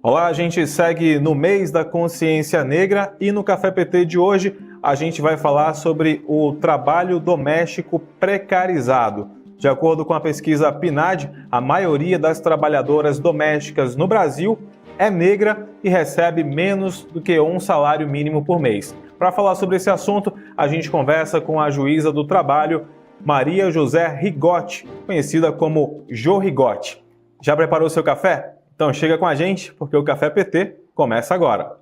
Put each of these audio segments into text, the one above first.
Olá, a gente segue no mês da consciência negra e no Café PT de hoje a gente vai falar sobre o trabalho doméstico precarizado. De acordo com a pesquisa PNAD, a maioria das trabalhadoras domésticas no Brasil é negra e recebe menos do que um salário mínimo por mês. Para falar sobre esse assunto, a gente conversa com a juíza do trabalho, Maria José Rigotti, conhecida como Jo Rigotti. Já preparou seu café? Então chega com a gente, porque o Café PT começa agora.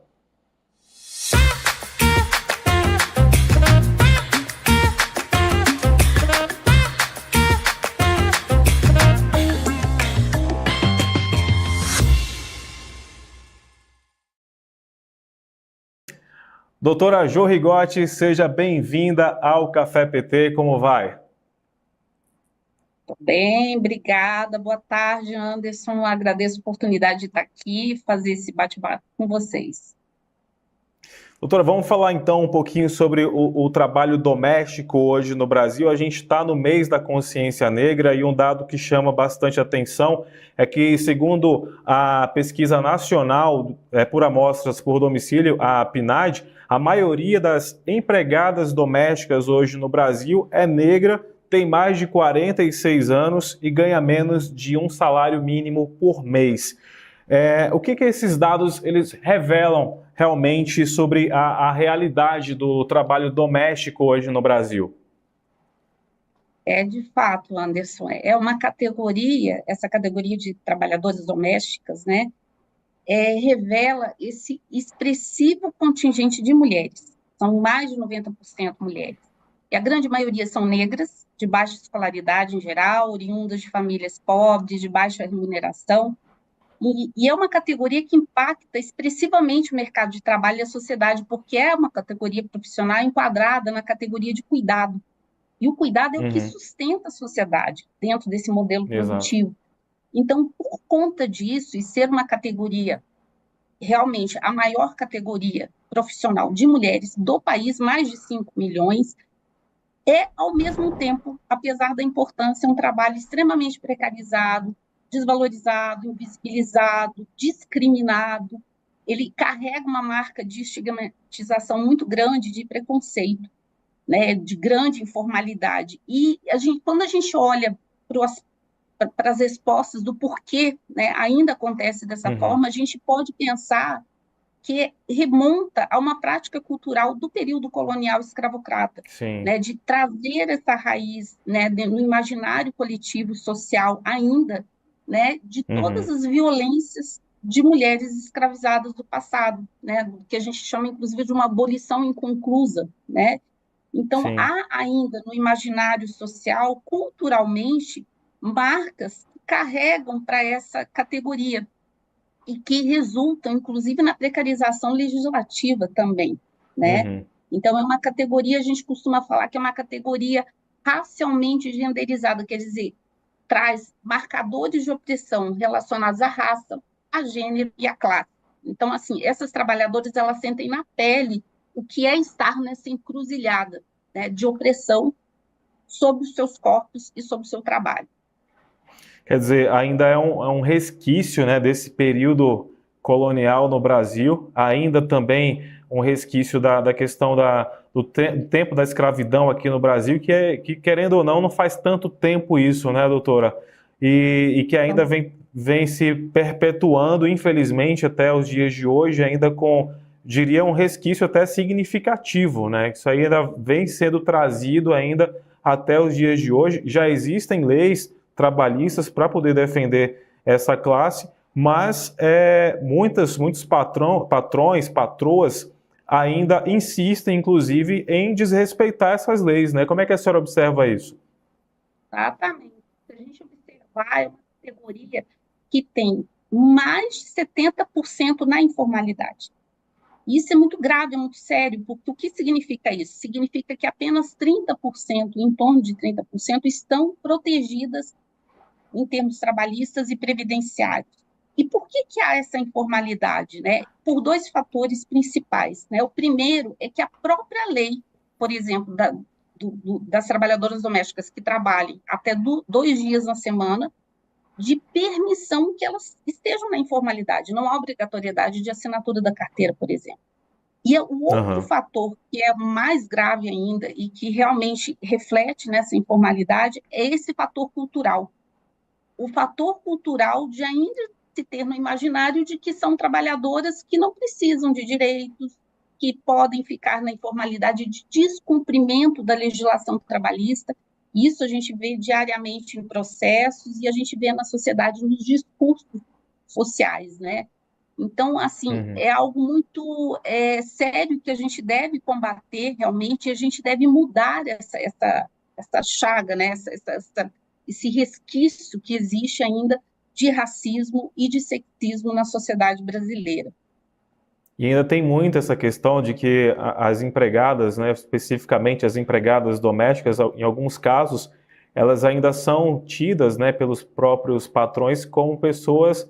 Doutora Jo Rigotti, seja bem-vinda ao Café PT, como vai? Bem, obrigada. Boa tarde, Anderson. Agradeço a oportunidade de estar aqui e fazer esse bate-papo com vocês. Doutora, vamos falar então um pouquinho sobre o trabalho doméstico hoje no Brasil. A gente está no mês da consciência negra e um dado que chama bastante atenção é que, segundo a pesquisa nacional por amostras por domicílio, a PNAD, a maioria das empregadas domésticas hoje no Brasil é negra, tem mais de 46 anos e ganha menos de um salário mínimo por mês. O que esses dados eles revelam realmente sobre a realidade do trabalho doméstico hoje no Brasil? De fato, Anderson, é uma categoria, essa categoria de trabalhadoras domésticas, né, revela esse expressivo contingente de mulheres. São mais de 90% mulheres. E a grande maioria são negras, de baixa escolaridade em geral, oriundas de famílias pobres, de baixa remuneração. E é uma categoria que impacta expressivamente o mercado de trabalho e a sociedade, porque é uma categoria profissional enquadrada na categoria de cuidado. E o cuidado é o que sustenta a sociedade dentro desse modelo Exato. produtivo. Então, por conta disso, e ser uma categoria, realmente a maior categoria profissional de mulheres do país, mais de 5 milhões, ao mesmo tempo, apesar da importância, um trabalho extremamente precarizado, desvalorizado, invisibilizado, discriminado. Ele carrega uma marca de estigmatização muito grande, de preconceito, né, de grande informalidade. E quando a gente olha para as respostas do porquê, né, ainda acontece dessa forma, a gente pode pensar que remonta a uma prática cultural do período colonial escravocrata, Sim. né, de trazer essa raiz, né, no imaginário coletivo social ainda, né, de todas as violências de mulheres escravizadas do passado, né, que a gente chama inclusive de uma abolição inconclusa, né? Então Sim. há ainda no imaginário social, culturalmente, marcas que carregam para essa categoria e que resultam, inclusive, na precarização legislativa também, né? Então, é uma categoria, a gente costuma falar que é uma categoria racialmente genderizada, quer dizer, traz marcadores de opressão relacionados à raça, a gênero e à classe. Então, assim, essas trabalhadoras, elas sentem na pele o que é estar nessa encruzilhada, né, de opressão sobre os seus corpos e sobre o seu trabalho. Quer dizer, ainda é um resquício, né, desse período colonial no Brasil, ainda também um resquício da questão do tempo da escravidão aqui no Brasil, que, querendo ou não faz tanto tempo isso, né, doutora? E que ainda vem se perpetuando, infelizmente, até os dias de hoje, ainda com, diria, um resquício até significativo, né? Isso aí ainda vem sendo trazido ainda até os dias de hoje. Já existem leis trabalhistas para poder defender essa classe, mas muitos patrões, patroas, ainda insistem, inclusive, em desrespeitar essas leis, né? Como é que a senhora observa isso? Exatamente. Se a gente observar, é uma categoria que tem mais de 70% na informalidade. Isso é muito grave, é muito sério, porque o que significa isso? Significa que apenas 30%, em torno de 30%, estão protegidas em termos trabalhistas e previdenciários. E por que há essa informalidade? Né? Por dois fatores principais. Né? O primeiro é que a própria lei, por exemplo, das trabalhadoras domésticas que trabalhem até 2 dias na semana, de permissão que elas estejam na informalidade. Não há obrigatoriedade de assinatura da carteira, por exemplo. E o outro Aham. fator que é mais grave ainda e que realmente reflete nessa informalidade é esse fator cultural. O fator cultural de ainda se ter no imaginário de que são trabalhadoras que não precisam de direitos, que podem ficar na informalidade de descumprimento da legislação trabalhista. Isso a gente vê diariamente em processos e a gente vê na sociedade nos discursos sociais, né? Então, assim, Uhum. é algo muito sério que a gente deve combater realmente, e a gente deve mudar essa chaga, né? Esse resquício que existe ainda de racismo e de sexismo na sociedade brasileira. E ainda tem muito essa questão de que as empregadas, né, especificamente as empregadas domésticas, em alguns casos, elas ainda são tidas, né, pelos próprios patrões como pessoas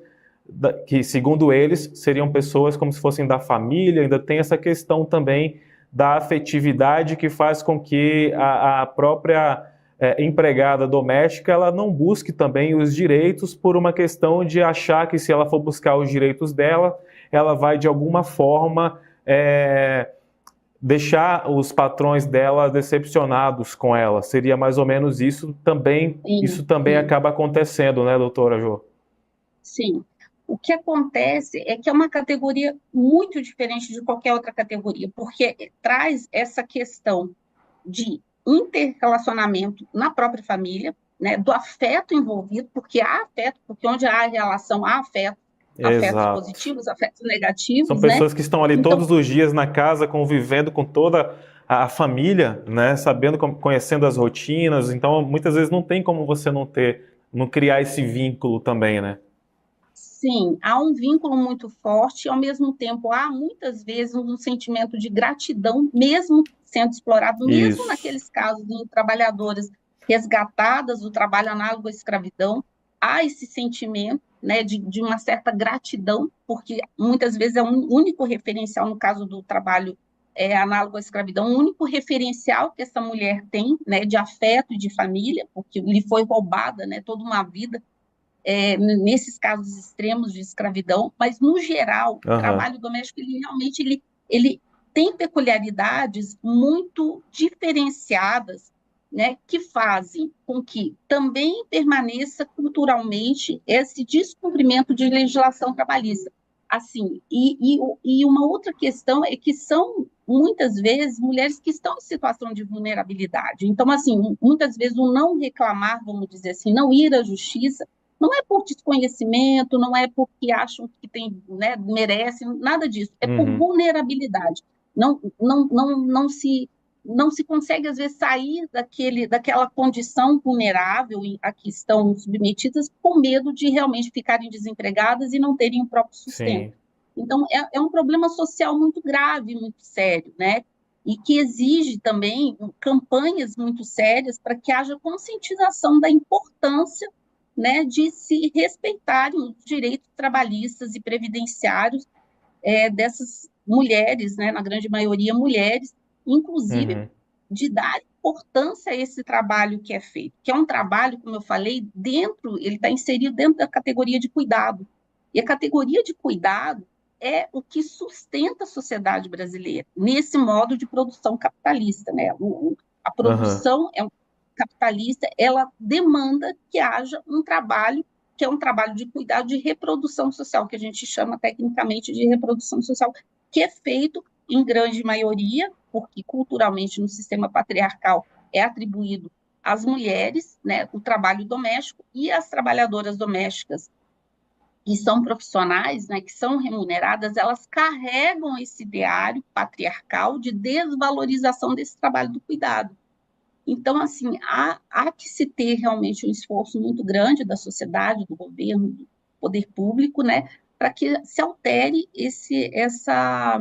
que, segundo eles, seriam pessoas como se fossem da família. Ainda tem essa questão também da afetividade que faz com que a própria empregada doméstica ela não busque também os direitos por uma questão de achar que se ela for buscar os direitos dela, ela vai de alguma forma deixar os patrões dela decepcionados com ela. Seria mais ou menos isso Sim, também sim, acaba acontecendo, né, doutora Jo? sim. O que acontece é que é uma categoria muito diferente de qualquer outra categoria, porque traz essa questão de interrelacionamento na própria família, né, do afeto envolvido, porque há afeto, porque onde há relação, há afeto, afetos Exato. positivos, afetos São negativos, né? pessoas que estão ali Então, todos os dias na casa, convivendo com toda a família, né, sabendo, conhecendo as rotinas. Então, muitas vezes não tem como você não criar esse vínculo também, né? sim, há um vínculo muito forte, e ao mesmo tempo há muitas vezes um sentimento de gratidão, mesmo sendo explorado, mesmo Isso. naqueles casos de trabalhadoras resgatadas do trabalho análogo à escravidão, há esse sentimento, né, de uma certa gratidão, porque muitas vezes é um único referencial, no caso do trabalho análogo à escravidão, um único referencial que essa mulher tem, né, de afeto e de família, porque lhe foi roubada, né, toda uma vida nesses casos extremos de escravidão, mas, no geral, o Aham. trabalho doméstico, ele realmente ele tem peculiaridades muito diferenciadas, né, que fazem com que também permaneça culturalmente esse descumprimento de legislação trabalhista. Assim, e uma outra questão é que são, muitas vezes, mulheres que estão em situação de vulnerabilidade. Então, assim, muitas vezes o não reclamar, vamos dizer assim, não ir à justiça, não é por desconhecimento, não é porque acham que tem, né, merecem, nada disso. É por Uhum. vulnerabilidade. Não se consegue, às vezes, sair daquela condição vulnerável a que estão submetidas com medo de realmente ficarem desempregadas e não terem o próprio sustento. Sim. Então, é um problema social muito grave, muito sério, né? E que exige também campanhas muito sérias para que haja conscientização da importância, né, de se respeitarem os direitos trabalhistas e previdenciários dessas mulheres, né, na grande maioria mulheres, inclusive Uhum. de dar importância a esse trabalho que é feito, que é um trabalho, como eu falei, ele está inserido dentro da categoria de cuidado. E a categoria de cuidado é o que sustenta a sociedade brasileira nesse modo de produção capitalista, né? A Aham. produção capitalista, ela demanda que haja um trabalho que é um trabalho de cuidado de reprodução social, que a gente chama tecnicamente de reprodução social, que é feito em grande maioria, porque culturalmente no sistema patriarcal é atribuído às mulheres, né, o trabalho doméstico, e as trabalhadoras domésticas que são profissionais, né, que são remuneradas, elas carregam esse ideário patriarcal de desvalorização desse trabalho do cuidado. Então, assim, há que se ter realmente um esforço muito grande da sociedade, do governo, do poder público, né, para que se altere essa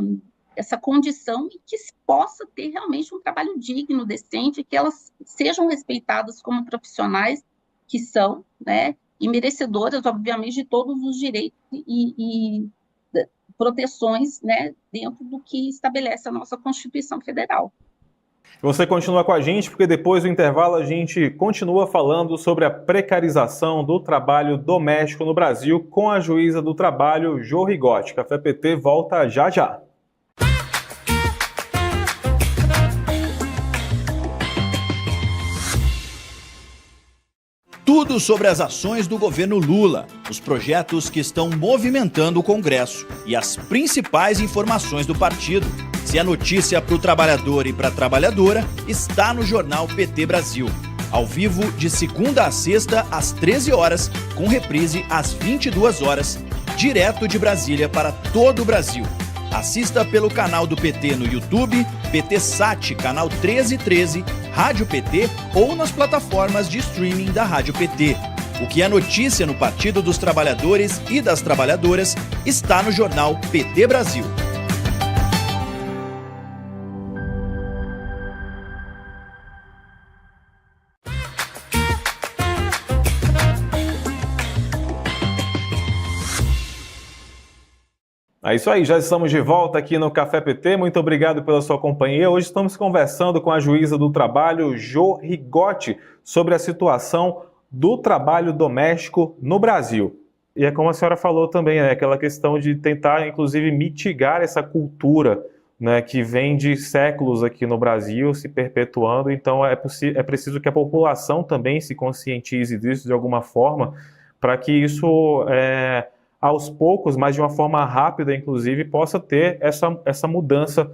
condição e que se possa ter realmente um trabalho digno, decente, que elas sejam respeitadas como profissionais que são, né, e merecedoras, obviamente, de todos os direitos e proteções, né, dentro do que estabelece a nossa Constituição Federal. Você continua com a gente, porque depois do intervalo a gente continua falando sobre a precarização do trabalho doméstico no Brasil com a juíza do trabalho, Jo Rigotti. Café PT volta já já. Tudo sobre as ações do governo Lula, os projetos que estão movimentando o Congresso e as principais informações do partido. Se é notícia para o trabalhador e para a trabalhadora, está no Jornal PT Brasil. Ao vivo, de segunda a sexta, às 13 horas, com reprise às 22 horas, direto de Brasília para todo o Brasil. Assista pelo canal do PT no YouTube, PT Sat, canal 1313, Rádio PT ou nas plataformas de streaming da Rádio PT. O que é notícia no Partido dos Trabalhadores e das Trabalhadoras está no Jornal PT Brasil. É isso aí, já estamos de volta aqui no Café PT. Muito obrigado pela sua companhia. Hoje estamos conversando com a juíza do trabalho, Jo Rigotti, sobre a situação do trabalho doméstico no Brasil. E é como a senhora falou também, né, aquela questão de tentar, inclusive, mitigar essa cultura, né, que vem de séculos aqui no Brasil, se perpetuando. Então é preciso que a população também se conscientize disso de alguma forma, para que isso, aos poucos, mas de uma forma rápida, inclusive, possa ter essa mudança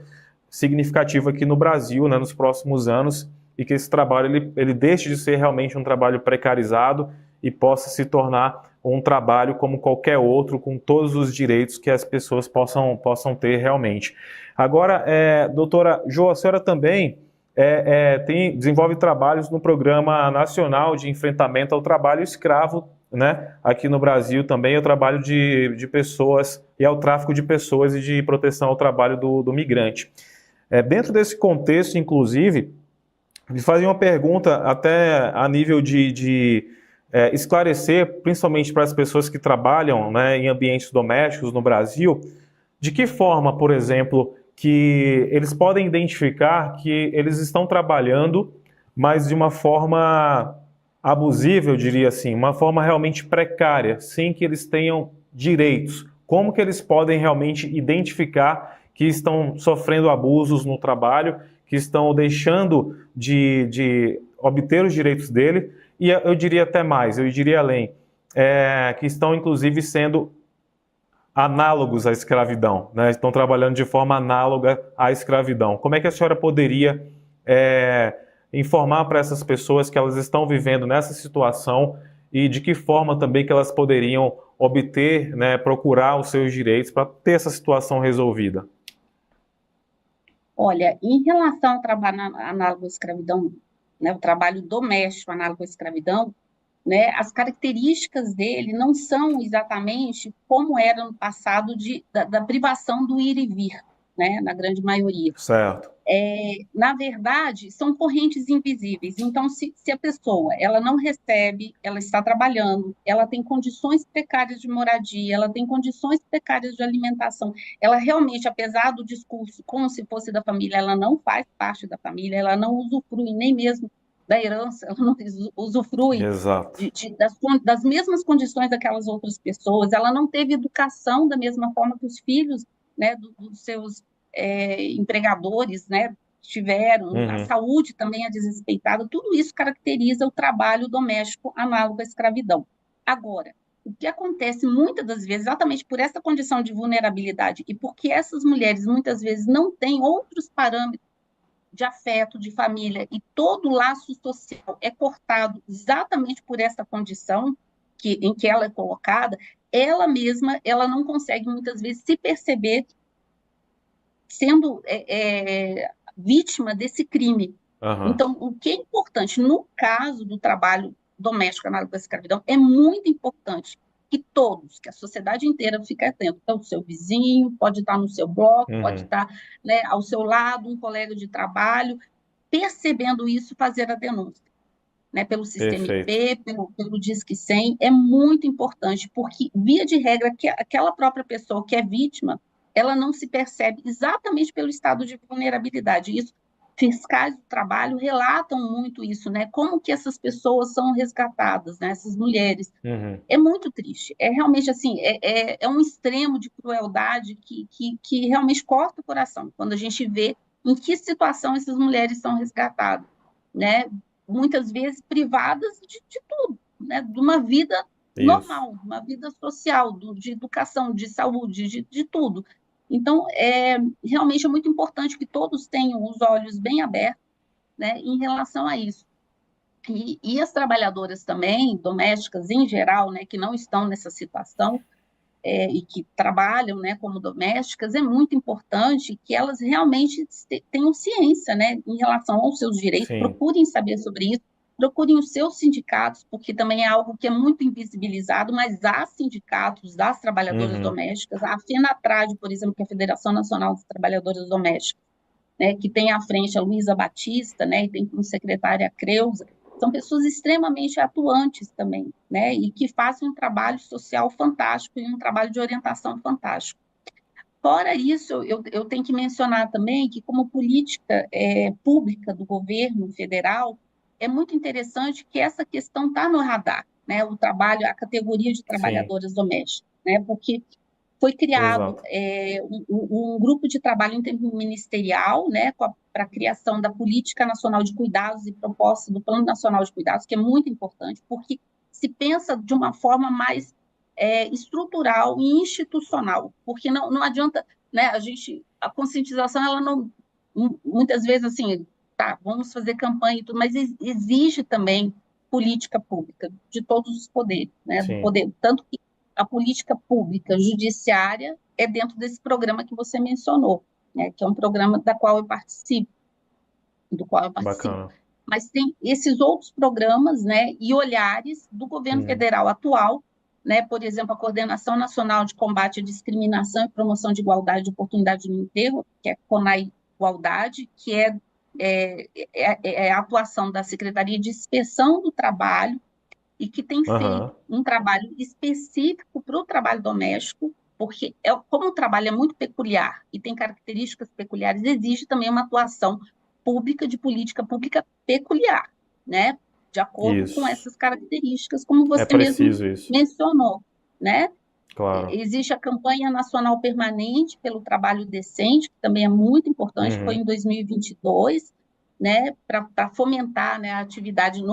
significativa aqui no Brasil, né, nos próximos anos, e que esse trabalho ele deixe de ser realmente um trabalho precarizado e possa se tornar um trabalho como qualquer outro, com todos os direitos que as pessoas possam ter realmente. Agora, doutora Jo, a senhora também desenvolve trabalhos no Programa Nacional de Enfrentamento ao Trabalho Escravo, né? Aqui no Brasil também, o trabalho de pessoas e ao tráfico de pessoas e de proteção ao trabalho do migrante. Dentro desse contexto, inclusive, me fazia uma pergunta até a nível de esclarecer, principalmente para as pessoas que trabalham, né, em ambientes domésticos no Brasil, de que forma, por exemplo, que eles podem identificar que eles estão trabalhando, mas de uma forma abusiva, eu diria assim, uma forma realmente precária, sem que eles tenham direitos. Como que eles podem realmente identificar que estão sofrendo abusos no trabalho, que estão deixando de obter os direitos dele, e eu diria até mais, eu diria além, que estão inclusive sendo análogos à escravidão, né? Estão trabalhando de forma análoga à escravidão. Como é que a senhora poderia informar para essas pessoas que elas estão vivendo nessa situação e de que forma também que elas poderiam obter, né, procurar os seus direitos para ter essa situação resolvida? Olha, em relação ao trabalho análogo à escravidão, né, o trabalho doméstico análogo à escravidão, né, as características dele não são exatamente como era no passado da privação do ir e vir, né, na grande maioria. Certo. Na verdade, são correntes invisíveis. Então, se a pessoa ela não recebe, ela está trabalhando, ela tem condições precárias de moradia, ela tem condições precárias de alimentação, ela realmente, apesar do discurso como se fosse da família, ela não faz parte da família, ela não usufrui nem mesmo da herança, ela não usufrui das mesmas condições daquelas outras pessoas, ela não teve educação da mesma forma que os filhos, né, dos seus empregadores, né, tiveram, a saúde também é desrespeitada, tudo isso caracteriza o trabalho doméstico análogo à escravidão. Agora, o que acontece muitas das vezes, exatamente por essa condição de vulnerabilidade e porque essas mulheres muitas vezes não têm outros parâmetros de afeto, de família, e todo o laço social é cortado exatamente por essa condição em que ela é colocada, ela mesma, ela não consegue muitas vezes se perceber sendo vítima desse crime. Então, o que é importante, no caso do trabalho doméstico análogo à escravidão, é muito importante que a sociedade inteira fique atenta. Então, o seu vizinho pode estar no seu bloco, pode estar, né, ao seu lado, um colega de trabalho, percebendo isso, fazer a denúncia, né, pelo Sistema IP, pelo Disque 100, é muito importante, porque, via de regra, aquela própria pessoa que é vítima, ela não se percebe exatamente pelo estado de vulnerabilidade. Isso fiscais do trabalho relatam muito isso, né? Como que essas pessoas são resgatadas, né? Essas mulheres. Uhum. É muito triste. É realmente assim, é um extremo de crueldade que realmente corta o coração quando a gente vê em que situação essas mulheres são resgatadas, né? Muitas vezes privadas de tudo, né? De uma vida Isso. normal, uma vida social, de educação, de saúde, de tudo. Então, realmente é muito importante que todos tenham os olhos bem abertos, né, em relação a isso. E as trabalhadoras também, domésticas em geral, né, que não estão nessa situação e que trabalham, né, como domésticas, é muito importante que elas realmente tenham ciência, né, em relação aos seus direitos, Sim. procurem saber sobre isso, procurem os seus sindicatos, porque também é algo que é muito invisibilizado, mas há sindicatos das trabalhadoras Uhum. domésticas, a FENATRAD, por exemplo, que é a Federação Nacional das Trabalhadoras Domésticas, né, que tem à frente a Luísa Batista, né, e tem como secretária a Creuza, são pessoas extremamente atuantes também, né, e que fazem um trabalho social fantástico e um trabalho de orientação fantástico. Fora isso, eu tenho que mencionar também que, como política pública do governo federal, é muito interessante que essa questão está no radar, né, o trabalho, a categoria de Sim. trabalhadoras domésticas, né, porque foi criado Exato. um grupo de trabalho interministerial, né, para a criação da Política Nacional de Cuidados e proposta do Plano Nacional de Cuidados, que é muito importante, porque se pensa de uma forma mais estrutural e institucional, porque não adianta, né, a conscientização, ela não, muitas vezes, assim, tá, vamos fazer campanha e tudo, mas exige também política pública de todos os poderes, né, do Sim. poder, tanto que a política pública judiciária é dentro desse programa que você mencionou, né, que é um programa do qual eu participo. Bacana. Mas tem esses outros programas, né, e olhares do governo Uhum. federal atual, né, por exemplo, a Coordenação Nacional de Combate à Discriminação e Promoção de Igualdade de Oportunidade no Emprego, que é CONAI Igualdade, que é a atuação da Secretaria de Inspeção do Trabalho e que tem feito Aham. um trabalho específico para o trabalho doméstico, porque como o trabalho é muito peculiar e tem características peculiares, exige também uma atuação pública, de política pública peculiar, né? De acordo com Isso. essas características, como É você mesmo preciso isso. mencionou, né? Claro. Existe a campanha nacional permanente pelo trabalho decente, que também é muito importante, foi Uhum. em 2022, né, para fomentar, né, a atividade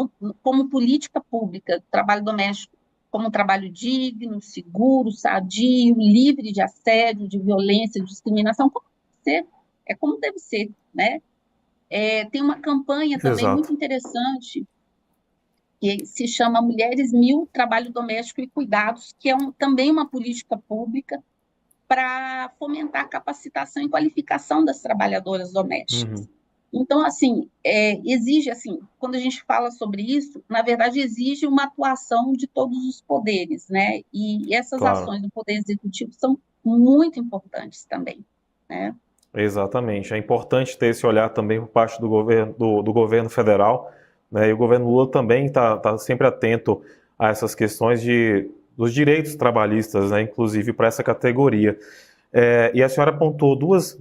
como política pública, trabalho doméstico como um trabalho digno, seguro, sadio, livre de assédio, de violência, de discriminação, como deve ser, né? Tem uma campanha também muito Exato. interessante que se chama Mulheres Mil, Trabalho Doméstico e Cuidados, que é também uma política pública para fomentar a capacitação e qualificação das trabalhadoras domésticas. Uhum. Então, assim, exige, assim, quando a gente fala sobre isso, na verdade, exige uma atuação de todos os poderes, né? E essas Claro. ações do Poder Executivo são muito importantes também, né? Exatamente. É importante ter esse olhar também por parte do governo, do governo federal, né? E o governo Lula também está sempre atento a essas questões dos direitos trabalhistas, né? Inclusive para essa categoria. E a senhora apontou duas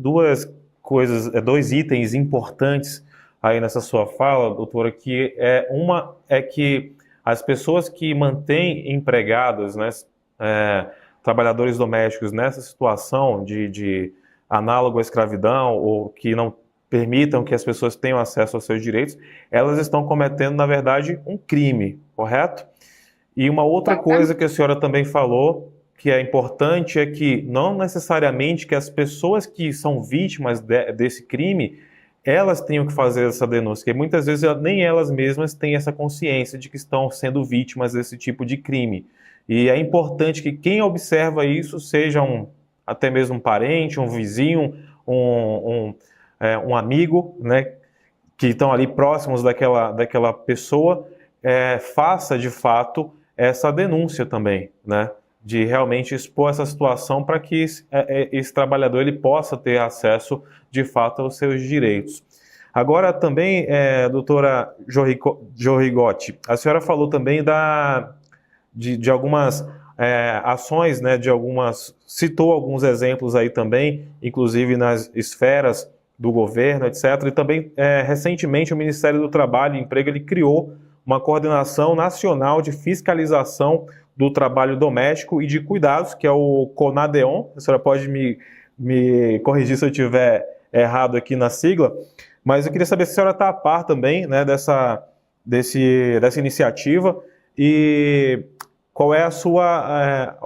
coisas, dois itens importantes aí nessa sua fala, doutora, que uma é que as pessoas que mantêm empregadas, né, trabalhadores domésticos nessa situação de análogo à escravidão ou que não permitam que as pessoas tenham acesso aos seus direitos, elas estão cometendo, na verdade, um crime, correto? E uma outra coisa que a senhora também falou, que é importante, é que não necessariamente que as pessoas que são vítimas desse crime, elas tenham que fazer essa denúncia, porque muitas vezes nem elas mesmas têm essa consciência de que estão sendo vítimas desse tipo de crime. E é importante que quem observa isso seja até mesmo um parente, um vizinho, um amigo, né, que estão ali próximos daquela pessoa, faça de fato essa denúncia também, né, de realmente expor essa situação para que esse trabalhador ele possa ter acesso de fato aos seus direitos. Agora também, doutora Jorrigotti, a senhora falou também de algumas ações, né, citou alguns exemplos aí também, inclusive nas esferas do governo, etc. E também, recentemente, o Ministério do Trabalho e Emprego ele criou uma coordenação nacional de fiscalização do trabalho doméstico e de cuidados, que é o CONADEON. A senhora pode me corrigir se eu estiver errado aqui na sigla, mas eu queria saber se a senhora está a par também, né, dessa iniciativa e qual é a sua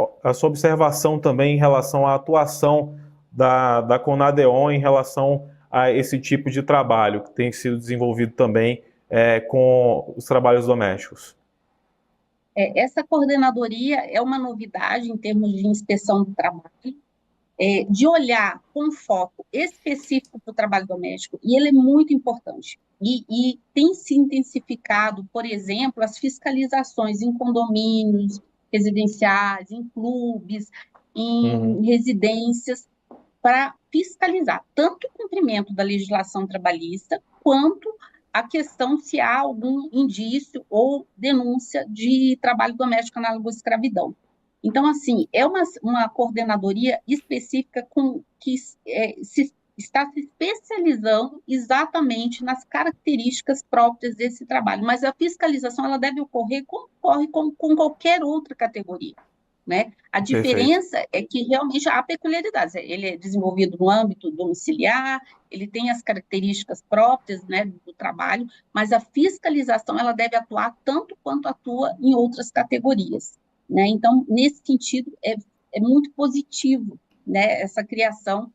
observação também em relação à atuação da CONADEON em relação a esse tipo de trabalho que tem sido desenvolvido também com os trabalhos domésticos. Essa coordenadoria é uma novidade em termos de inspeção do trabalho, de olhar com foco específico para o trabalho doméstico, e ele é muito importante. E tem se intensificado, por exemplo, as fiscalizações em condomínios residenciais, em clubes, em residências, para fiscalizar tanto o cumprimento da legislação trabalhista, quanto a questão se há algum indício ou denúncia de trabalho doméstico análogo à escravidão. Então, assim, é uma coordenadoria específica que está se especializando exatamente nas características próprias desse trabalho, mas a fiscalização ela deve ocorrer como ocorre com qualquer outra categoria, né? A diferença é que realmente há peculiaridades. Ele é desenvolvido no âmbito domiciliar, ele tem as características próprias, né, do trabalho, mas a fiscalização ela deve atuar tanto quanto atua em outras categorias, né? Então, nesse sentido, é muito positivo, né, essa criação,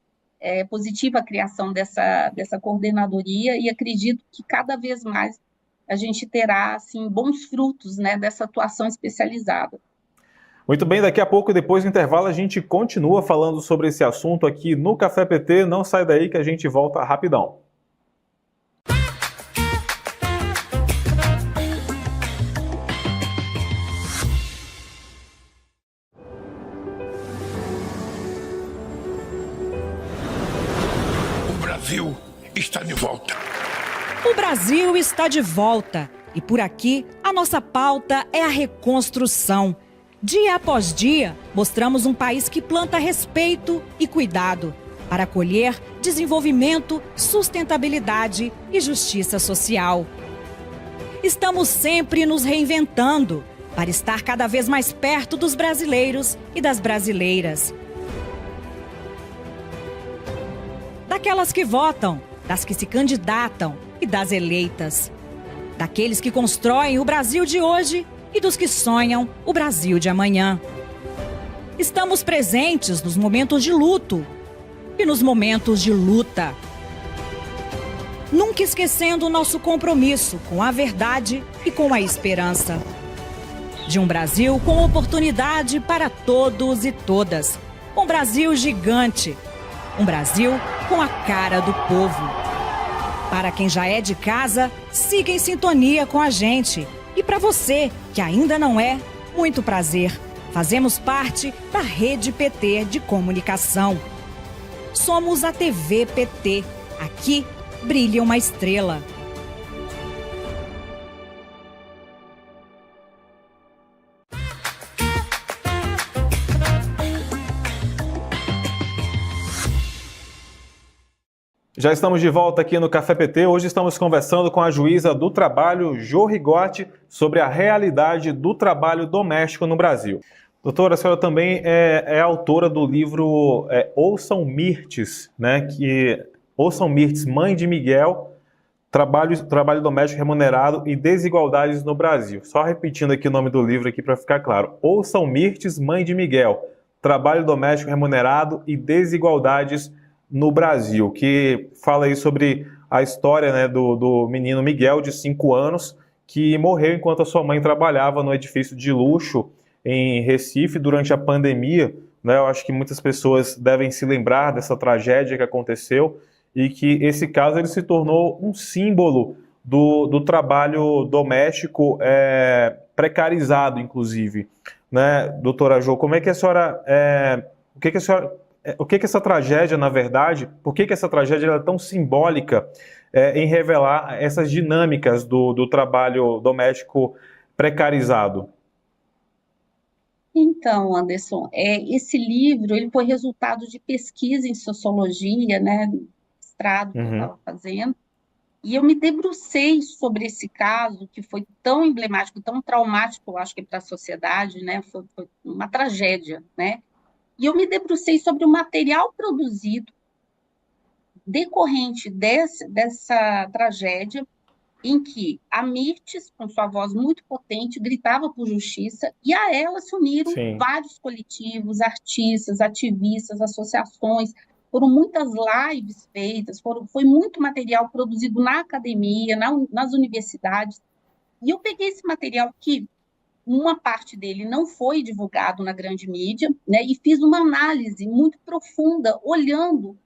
positiva a criação dessa coordenadoria, e acredito que cada vez mais a gente terá, assim, bons frutos, né, dessa atuação especializada. Muito bem, daqui a pouco, depois do intervalo, a gente continua falando sobre esse assunto aqui no Café PT. Não sai daí que a gente volta rapidão. O Brasil está de volta. O Brasil está de volta. E por aqui, a nossa pauta é a reconstrução. Dia após dia, mostramos um país que planta respeito e cuidado para acolher desenvolvimento, sustentabilidade e justiça social. Estamos sempre nos reinventando para estar cada vez mais perto dos brasileiros e das brasileiras. Daquelas que votam, das que se candidatam e das eleitas. Daqueles que constroem o Brasil de hoje e dos que sonham o Brasil de amanhã. Estamos presentes nos momentos de luto e nos momentos de luta. Nunca esquecendo o nosso compromisso com a verdade e com a esperança. De um Brasil com oportunidade para todos e todas. Um Brasil gigante. Um Brasil com a cara do povo. Para quem já é de casa, siga em sintonia com a gente. E para você, que ainda não é, muito prazer. Fazemos parte da Rede PT de Comunicação. Somos a TV PT. Aqui brilha uma estrela. Já estamos de volta aqui no Café PT. Hoje estamos conversando com a juíza do trabalho, Jo Rigotti, sobre a realidade do trabalho doméstico no Brasil. Doutora, a senhora também é autora do livro Ouçam Mirtes, né? Ouçam Mirtes, Mãe de Miguel, Trabalho Doméstico Remunerado e Desigualdades no Brasil. Só repetindo aqui o nome do livro aqui para ficar claro. Ouçam Mirtes, Mãe de Miguel, Trabalho Doméstico Remunerado e Desigualdades no Brasil, que fala aí sobre a história, né, do menino Miguel, de 5 anos, que morreu enquanto a sua mãe trabalhava no edifício de luxo em Recife durante a pandemia, né? Eu acho que muitas pessoas devem se lembrar dessa tragédia que aconteceu e que esse caso ele se tornou um símbolo do trabalho doméstico precarizado, inclusive, né, doutora Jo? Como é que a senhora, o que essa tragédia, na verdade, por que essa tragédia é tão simbólica em revelar essas dinâmicas do trabalho doméstico precarizado? Então, Anderson, esse livro ele foi resultado de pesquisa em sociologia, né, mestrado que eu estava fazendo, e eu me debrucei sobre esse caso, que foi tão emblemático, tão traumático, eu acho que para a sociedade, né? Foi uma tragédia, né? E eu me debrucei sobre o material produzido decorrente dessa tragédia, em que a Mirtes, com sua voz muito potente, gritava por justiça, e a ela se uniram Sim. vários coletivos, artistas, ativistas, associações, foram muitas lives feitas, foi muito material produzido na academia, nas universidades, e eu peguei esse material que uma parte dele não foi divulgado na grande mídia, né, e fiz uma análise muito profunda, olhando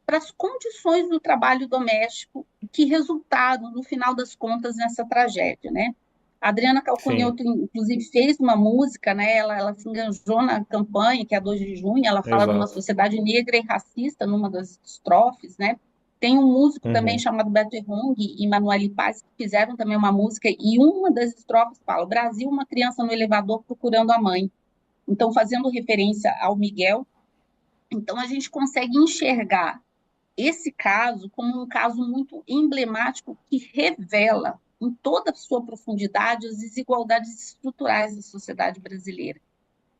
para as condições do trabalho doméstico que resultaram, no final das contas, nessa tragédia, né? A Adriana Calcanhoto, inclusive, fez uma música, né? Ela se enganjou na campanha, que é a 2 de junho, ela fala de uma sociedade negra e racista, numa das estrofes, né? Tem um músico também chamado Beto Hong e Manuel Paz, que fizeram também uma música, e uma das estrofes fala: o Brasil, uma criança no elevador procurando a mãe. Então, fazendo referência ao Miguel, então a gente consegue enxergar esse caso como um caso muito emblemático que revela, em toda a sua profundidade, as desigualdades estruturais da sociedade brasileira.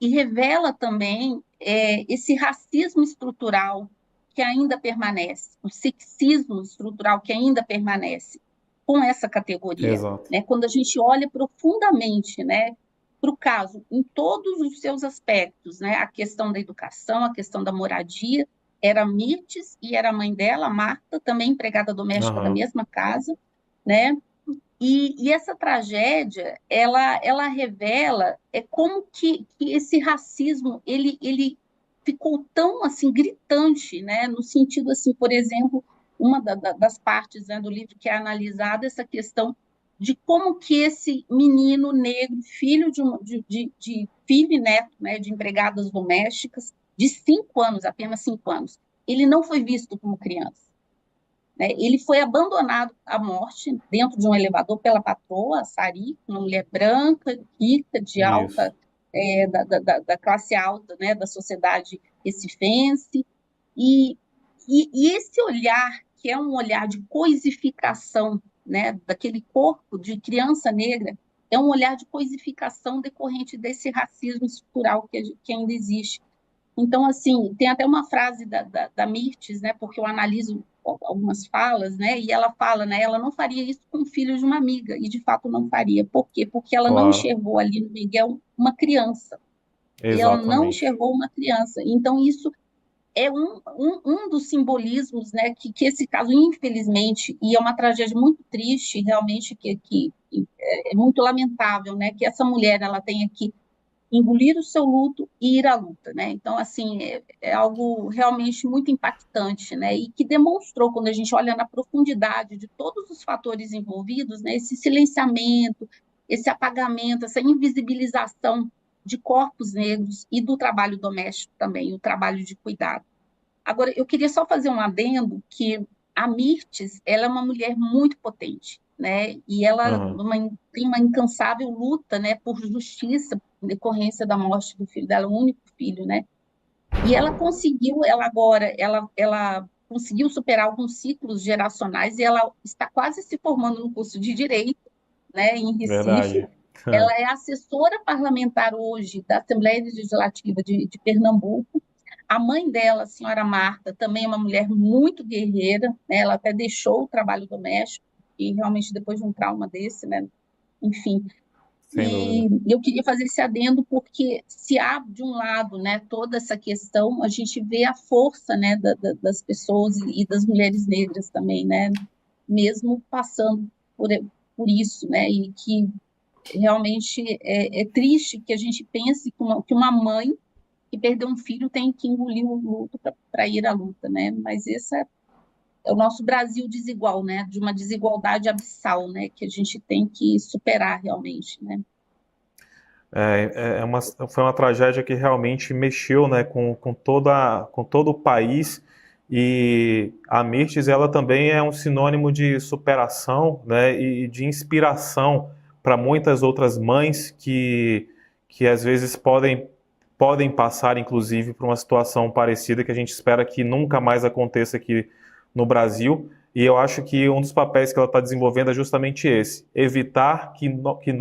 E revela também esse racismo estrutural que ainda permanece, o sexismo estrutural que ainda permanece com essa categoria. Né? Quando a gente olha profundamente, né, para o caso, em todos os seus aspectos, né, a questão da educação, a questão da moradia, era a Mirtes e era a mãe dela, a Marta, também empregada doméstica da mesma casa, né? E essa tragédia, ela revela como que esse racismo ele ficou tão assim gritante, né? No sentido assim, por exemplo, uma das partes, né, do livro que é analisada essa questão de como que esse menino negro, filho de filho e neto, né, de empregadas domésticas, de 5 anos, apenas 5 anos, ele não foi visto como criança. Né? Ele foi abandonado à morte dentro de um elevador pela patroa, a Sari, uma mulher branca, rica, de alta, da classe alta, né, da sociedade recifense. E esse olhar, que é um olhar de coisificação, né, daquele corpo de criança negra, é um olhar de coisificação decorrente desse racismo estrutural que ainda existe. Então, assim, tem até uma frase da Mirtes, né, porque eu analiso algumas falas, né, e ela fala, né, ela não faria isso com o filho de uma amiga, e de fato não faria. Por quê? Porque ela não enxergou ali no Miguel uma criança. E ela não enxergou uma criança. Então, isso é um dos simbolismos, né, que esse caso, infelizmente, e é uma tragédia muito triste, realmente, que é muito lamentável, né, que essa mulher, ela tenha que engolir o seu luto e ir à luta, né? Então, assim, é algo realmente muito impactante, né? E que demonstrou, quando a gente olha na profundidade de todos os fatores envolvidos, né? Esse silenciamento, esse apagamento, essa invisibilização de corpos negros e do trabalho doméstico também, o trabalho de cuidado. Agora, eu queria só fazer um adendo que a Mirtes, ela é uma mulher muito potente, né? E ela tem uma incansável luta, né, por justiça, em decorrência da morte do filho dela, o único filho, né? E ela conseguiu, ela conseguiu superar alguns ciclos geracionais e ela está quase se formando no curso de Direito, né, em Recife. Ela é assessora parlamentar hoje da Assembleia Legislativa de Pernambuco. A mãe dela, a senhora Marta, também é uma mulher muito guerreira, né? Ela até deixou o trabalho doméstico, e realmente depois de um trauma desse, né? Enfim. E eu queria fazer esse adendo porque se há, de um lado, né, toda essa questão, a gente vê a força, né, das pessoas e das mulheres negras também, né? Mesmo passando por isso, né? E que realmente é triste que a gente pense que uma mãe que perdeu um filho tem que engolir o luto para ir à luta, né? Mas esse é o nosso Brasil desigual, né? De uma desigualdade abissal, né? Que a gente tem que superar realmente, né? Foi uma tragédia que realmente mexeu, né, com todo o país, e a Mirtes, ela também é um sinônimo de superação, né, e de inspiração para muitas outras mães que às vezes podem passar, inclusive, por uma situação parecida, que a gente espera que nunca mais aconteça aqui no Brasil, e eu acho que um dos papéis que ela está desenvolvendo é justamente esse, evitar que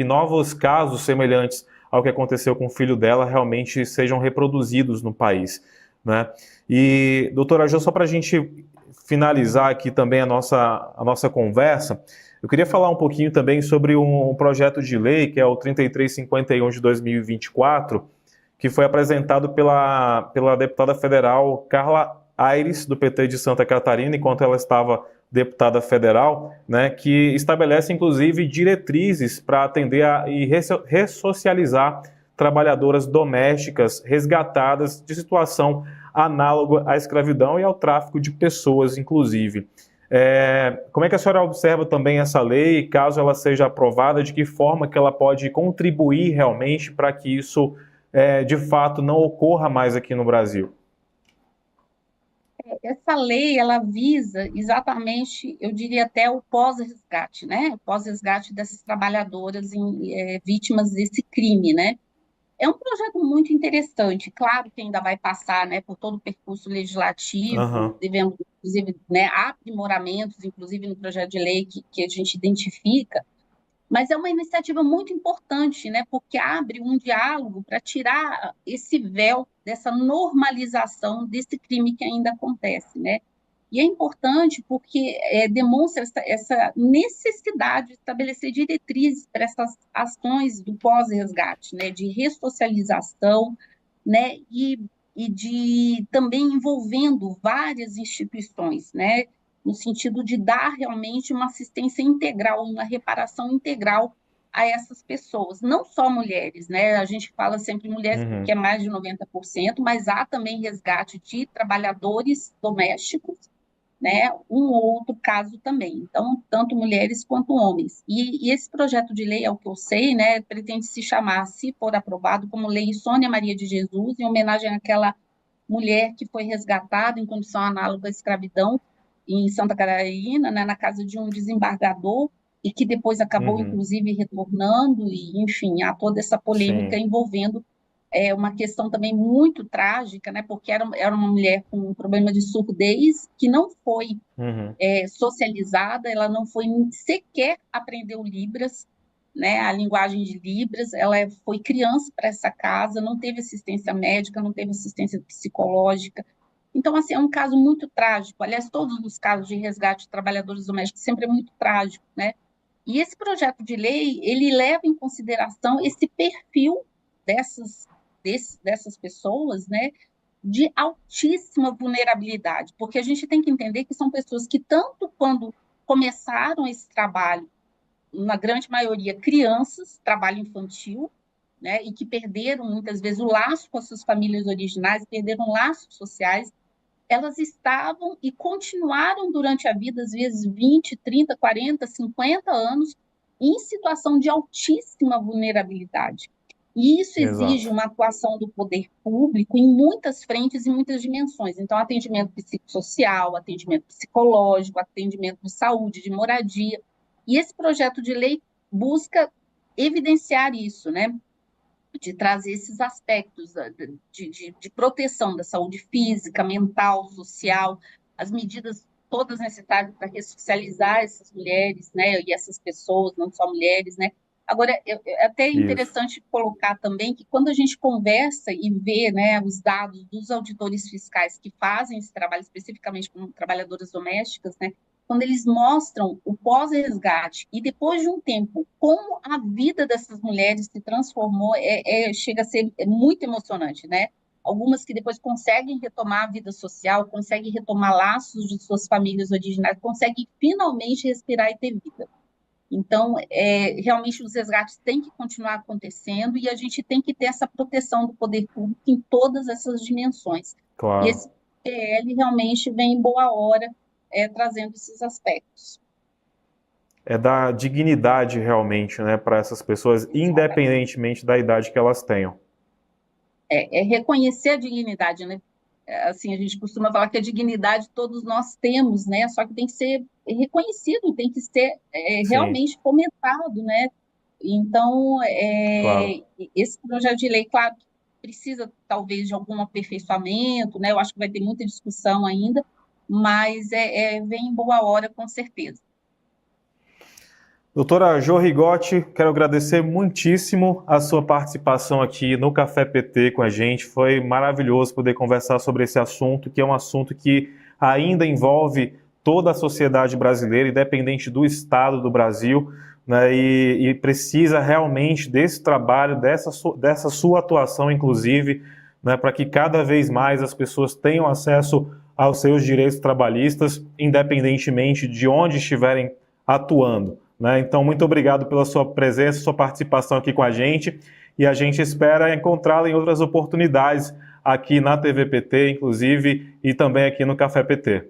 novos casos semelhantes ao que aconteceu com o filho dela realmente sejam reproduzidos no país, né? E, doutora Jo, só para a gente finalizar aqui também a nossa conversa, eu queria falar um pouquinho também sobre um projeto de lei, que é o 3351 de 2024, que foi apresentado pela deputada federal Carla Aires, do PT de Santa Catarina, enquanto ela estava deputada federal, né, que estabelece, inclusive, diretrizes para atender e ressocializar trabalhadoras domésticas resgatadas de situação análoga à escravidão e ao tráfico de pessoas, inclusive. Como é que a senhora observa também essa lei, caso ela seja aprovada, de que forma que ela pode contribuir realmente para que isso, de fato, não ocorra mais aqui no Brasil? Essa lei, ela visa exatamente, eu diria até o pós-resgate, né? O pós-resgate dessas trabalhadoras vítimas desse crime, né? É um projeto muito interessante, claro que ainda vai passar, né, por todo o percurso legislativo, Aham. devendo, inclusive, né, aprimoramentos, inclusive no projeto de lei que a gente identifica, mas é uma iniciativa muito importante, né, porque abre um diálogo para tirar esse véu dessa normalização desse crime que ainda acontece, né? E é importante porque demonstra essa necessidade de estabelecer diretrizes para essas ações do pós-resgate, né, de ressocialização, né, e de também envolvendo várias instituições, né, no sentido de dar realmente uma assistência integral, uma reparação integral a essas pessoas, não só mulheres, né? A gente fala sempre mulheres porque é mais de 90%, mas há também resgate de trabalhadores domésticos, né? Um ou outro caso também. Então, tanto mulheres quanto homens. E esse projeto de lei, ao que eu sei, né, pretende se chamar, se for aprovado, como Lei Sônia Maria de Jesus, em homenagem àquela mulher que foi resgatada em condição análoga à escravidão em Santa Catarina, né, na casa de um desembargador, e que depois acabou, inclusive, retornando, e, enfim, há toda essa polêmica Sim. envolvendo uma questão também muito trágica, né, porque era uma mulher com um problema de surdez que não foi socializada, ela não foi sequer aprendeu Libras, né, a linguagem de Libras, ela foi criança para essa casa, não teve assistência médica, não teve assistência psicológica. Então, assim, é um caso muito trágico. Aliás, todos os casos de resgate de trabalhadores domésticos sempre é muito trágico, né? E esse projeto de lei, ele leva em consideração esse perfil dessas pessoas, né, de altíssima vulnerabilidade, porque a gente tem que entender que são pessoas que, tanto quando começaram esse trabalho, na grande maioria, crianças, trabalho infantil, né, e que perderam, muitas vezes, o laço com as suas famílias originais, perderam laços sociais, elas estavam e continuaram durante a vida, às vezes 20, 30, 40, 50 anos, em situação de altíssima vulnerabilidade. E isso exige Exato. uma atuação do poder público em muitas frentes e muitas dimensões. Então, atendimento psicossocial, atendimento psicológico, atendimento de saúde, de moradia. E esse projeto de lei busca evidenciar isso, né? De trazer esses aspectos de proteção da saúde física, mental, social, as medidas todas necessárias para ressocializar essas mulheres, né, e essas pessoas, não só mulheres, né. Agora, é até Isso. interessante colocar também que quando a gente conversa e vê, né, os dados dos auditores fiscais que fazem esse trabalho especificamente com trabalhadoras domésticas, né, quando eles mostram o pós-resgate e depois de um tempo, como a vida dessas mulheres se transformou, chega a ser muito emocionante, né? Algumas que depois conseguem retomar a vida social, conseguem retomar laços de suas famílias originais, conseguem finalmente respirar e ter vida. Então, realmente os resgates têm que continuar acontecendo e a gente tem que ter essa proteção do poder público em todas essas dimensões. E Claro. esse PL realmente vem em boa hora, trazendo esses aspectos. É dar dignidade realmente, né, para essas pessoas, Exatamente. independentemente da idade que elas tenham. É reconhecer a dignidade, né? Assim, a gente costuma falar que a dignidade todos nós temos, né? Só que tem que ser reconhecido, tem que ser Sim, realmente fomentado, né? Então, claro. esse projeto de lei, claro, precisa talvez de algum aperfeiçoamento, né? Eu acho que vai ter muita discussão ainda, mas vem em boa hora, com certeza. Doutora Jo Rigotti, quero agradecer muitíssimo a sua participação aqui no Café PT com a gente. Foi maravilhoso poder conversar sobre esse assunto, que é um assunto que ainda envolve toda a sociedade brasileira, independente do estado do Brasil, né, e precisa realmente desse trabalho, dessa sua atuação, inclusive, né, para que cada vez mais as pessoas tenham acesso aos seus direitos trabalhistas, independentemente de onde estiverem atuando. Né? Então, muito obrigado pela sua presença, sua participação aqui com a gente, e a gente espera encontrá-la em outras oportunidades aqui na TV PT, inclusive, e também aqui no Café PT.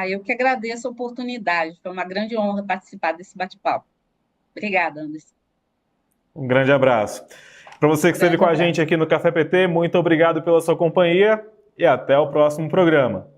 Eu que agradeço a oportunidade, foi uma grande honra participar desse bate-papo. Obrigada, Anderson. Um grande abraço. Para você que esteve com a gente aqui no Café PT, muito obrigado pela sua companhia e até o próximo programa.